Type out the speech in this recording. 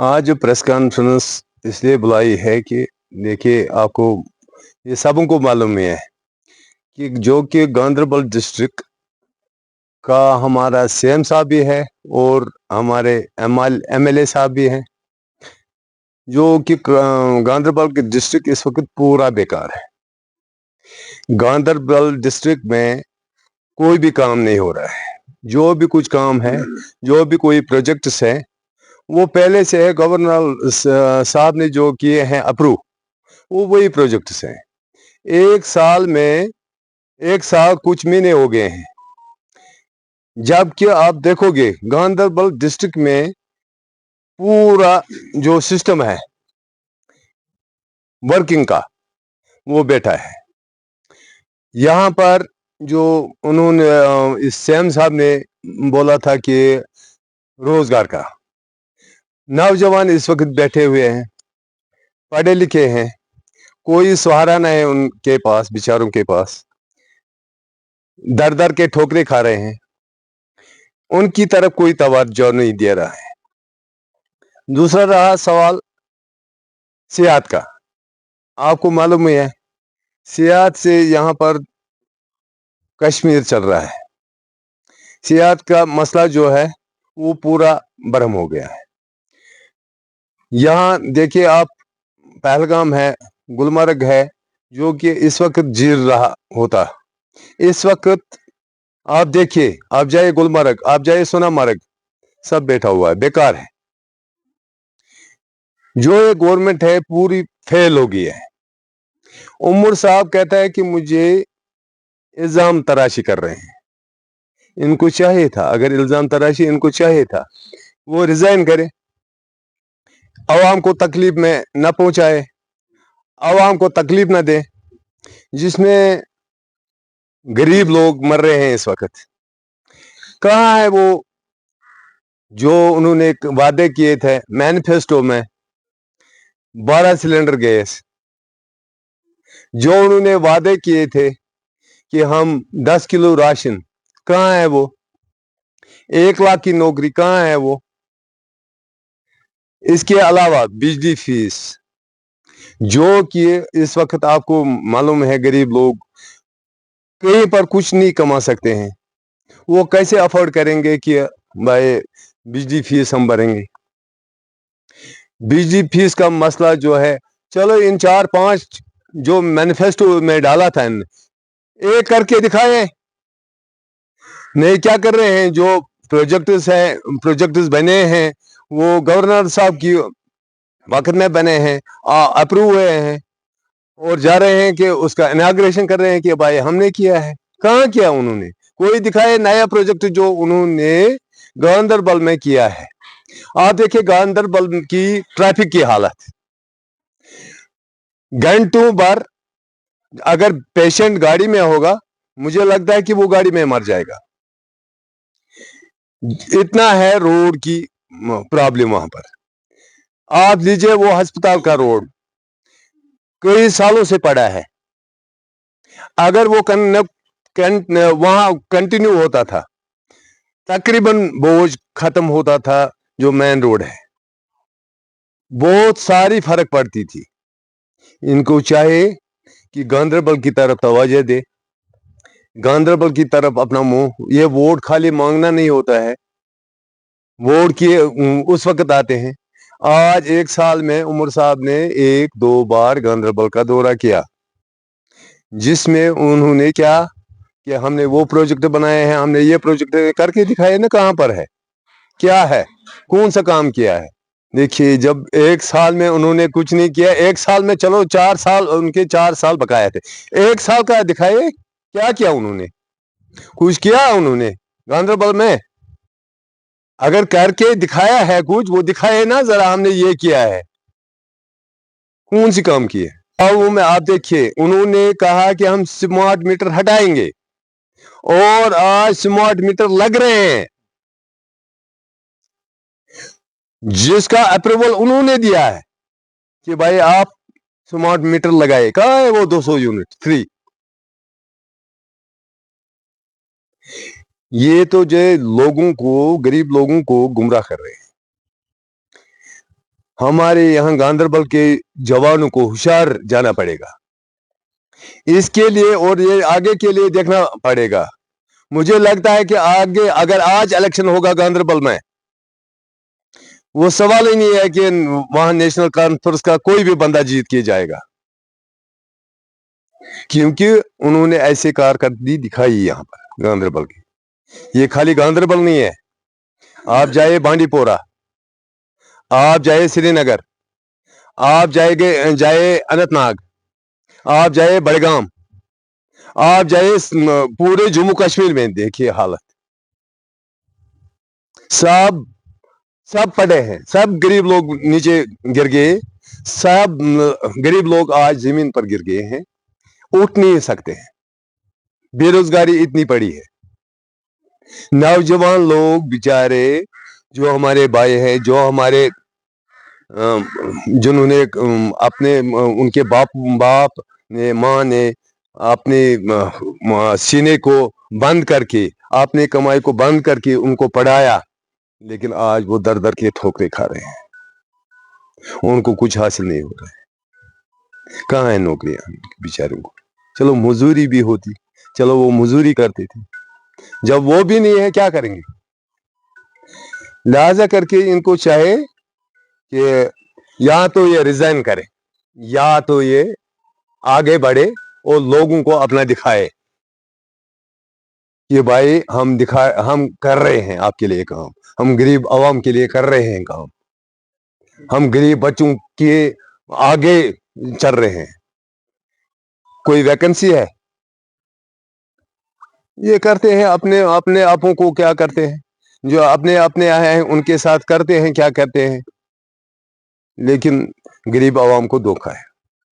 आज press conference इसलिए बुलाई है कि देखिए आपको ये सबों को मालूम ही है कि जो कि गांधरबल डिस्ट्रिक्ट का हमारा सीएम साहब भी है और हमारे एमएलए साहब भी हैं जो कि गांधरबल के डिस्ट्रिक्ट इस वक्त पूरा बेकार है। गांधरबल डिस्ट्रिक्ट में कोई भी काम नहीं हो रहा है। जो भी कुछ काम है, जो भी कोई प्रोजेक्ट्स है, वो पहले से है। गवर्नर साहब ने जो किए हैं अप्रूव, वो वही प्रोजेक्ट्स हैं। एक साल कुछ महीने हो गए हैं, जबकि आप देखोगे गांधरबल डिस्ट्रिक्ट में पूरा जो सिस्टम है वर्किंग का, वो बैठा है। यहाँ पर जो उन्होंने इस सीएम साहब ने बोला था कि रोजगार का, नौजवान इस वक्त बैठे हुए हैं, पढ़े लिखे हैं, कोई सहारा नहीं है उनके पास, बेचारों के पास दर दर के ठोकरे खा रहे हैं। उनकी तरफ कोई तवज्जो नहीं दे रहा है। दूसरा रहा सवाल सेहत का। आपको मालूम ही है सेहत से यहाँ पर कश्मीर चल रहा है। सेहत का मसला जो है वो पूरा बरहम हो गया है। यहाँ देखिए आप, पहलगाम है, गुलमर्ग है, जो कि इस वक्त जीर रहा होता। इस वक्त आप देखिए, आप जाइए गुलमर्ग, आप जाइए सोनामर्ग, सब बैठा हुआ है, बेकार है। जो ये गवर्नमेंट है पूरी फेल हो गई है। उमर साहब कहता है कि मुझे इल्जाम तराशी कर रहे हैं। इनको चाहिए था, अगर इल्जाम तराशी इनको चाहिए था, वो रिजाइन करे, अवाम को तकलीफ में न पहुंचाए, अवाम को तकलीफ न दे, जिसमें गरीब लोग मर रहे हैं इस वक्त। कहाँ है वो जो उन्होंने वादे किए थे मैनिफेस्टो में, 12 सिलेंडर गैस, जो उन्होंने वादे किए थे कि हम 10 किलो राशन, कहाँ है वो? 1 लाख की नौकरी, कहाँ है वो? इसके अलावा बिजली फीस, जो कि इस वक्त आपको मालूम है गरीब लोग कहीं पर कुछ नहीं कमा सकते हैं, वो कैसे अफोर्ड करेंगे कि भाई बिजली फीस हम भरेंगे? बिजली फीस का मसला जो है, चलो इन 4-5 जो मैनिफेस्टो में डाला था इन्होंने, एक करके दिखाए नहीं। क्या कर रहे हैं? जो प्रोजेक्ट्स बने हैं वो गवर्नर साहब की वक्त में बने हैं, अप्रूव हुए हैं, और जा रहे हैं कि उसका इनाग्रेशन कर रहे हैं कि भाई हमने किया है। कहाँ किया उन्होंने? कोई दिखाए नया प्रोजेक्ट जो उन्होंने गांधरबल में किया है। आप देखिए गांधरबल की ट्रैफिक की हालत, घंटों भर अगर पेशेंट गाड़ी में होगा, मुझे लगता है कि वो गाड़ी में मर जाएगा। इतना है रोड की प्रॉब्लम वहां पर। आप लीजिए वो अस्पताल का रोड, कई सालों से पड़ा है। अगर वो वहां कंटिन्यू होता था, तकरीबन बोझ खत्म होता था। जो मेन रोड है, बहुत सारी फर्क पड़ती थी। इनको चाहे कि गांधरबल की तरफ तवज्जो दे, गांधरबल की तरफ अपना मुंह, ये वोट खाली मांगना नहीं होता है, वोट किए उस वक्त आते हैं। आज 1 साल में उमर साहब ने 1-2 बार गांधरबल का दौरा किया, जिसमें उन्होंने क्या कि हमने वो प्रोजेक्ट बनाए हैं, हमने ये प्रोजेक्ट करके दिखाए ना। कहाँ पर है, क्या है, कौन सा काम किया है? देखिए, जब 1 साल में उन्होंने कुछ नहीं किया, 1 साल में चलो 4 साल, उनके 4 साल बकाया थे, 1 साल का दिखाए क्या किया उन्होंने? कुछ किया उन्होंने गांधरबल में? अगर करके दिखाया है कुछ, वो दिखाए ना जरा, हमने ये किया है, कौन सी काम की है? और वो में आप देखिए, उन्होंने कहा कि हम स्मार्ट मीटर हटाएंगे, और आज स्मार्ट मीटर लग रहे हैं, जिसका अप्रूवल उन्होंने दिया है कि भाई आप स्मार्ट मीटर लगाए। कहाँ है वो 200 यूनिट फ्री? ये तो जो लोगों को, गरीब लोगों को गुमराह कर रहे हैं। ہمارے یہاں گاندربل کے جوانوں کو ہوشیار جانا پڑے گا اس کے لیے، اور یہ آگے کے لیے دیکھنا پڑے گا. مجھے لگتا ہے کہ آگے اگر آج الیکشن ہوگا گاندربل میں، وہ سوال ہی نہیں ہے کہ وہاں نیشنل کانفرنس کا کوئی بھی بندہ جیت کے جائے گا، کیونکہ انہوں نے ایسے کارکردگی دکھائی یہاں پر گاندربل کی. یہ خالی گاندربل نہیں ہے، آپ جائے بانڈی پورہ، آپ جائے سری نگر، آپ جائے اننت ناگ، آپ جائے بڑگام، آپ جائے پورے جموں کشمیر میں، دیکھیے حالت. سب پڑے ہیں، سب غریب لوگ نیچے گر گئے، سب غریب لوگ آج زمین پر گر گئے ہیں، اٹھ نہیں سکتے ہیں. بے روزگاری اتنی پڑی ہے. نوجوان لوگ بیچارے جو ہمارے بھائی ہیں، جو ہمارے جنہوں نے اپنے ان کے باپ نے، ماں نے اپنے سینے کو بند کر کے، اپنے کمائی کو بند کر کے ان کو پڑھایا، لیکن آج وہ در در کے ٹھوکرے کھا رہے ہیں، ان کو کچھ حاصل نہیں ہو رہا ہے. کہاں ہے نوکریاں بیچاروں کو؟ چلو مزدوری بھی ہوتی، چلو وہ مزدوری کرتے تھے، جب وہ بھی نہیں ہے کیا کریں گے؟ لہذا کر کے ان کو چاہے کہ یا تو یہ ریزائن کرے، یا تو یہ آگے بڑھے اور لوگوں کو اپنا دکھائے کہ بھائی ہم کر رہے ہیں آپ کے لیے کام، ہم غریب عوام کے لیے کر رہے ہیں کام، ہم غریب بچوں کے آگے چل رہے ہیں. کوئی ویکنسی ہے؟ یہ کرتے ہیں اپنے آپوں کو، کیا کرتے ہیں جو اپنے ہیں ان کے ساتھ کرتے ہیں کیا کرتے ہیں، لیکن غریب عوام کو دھوکہ ہے.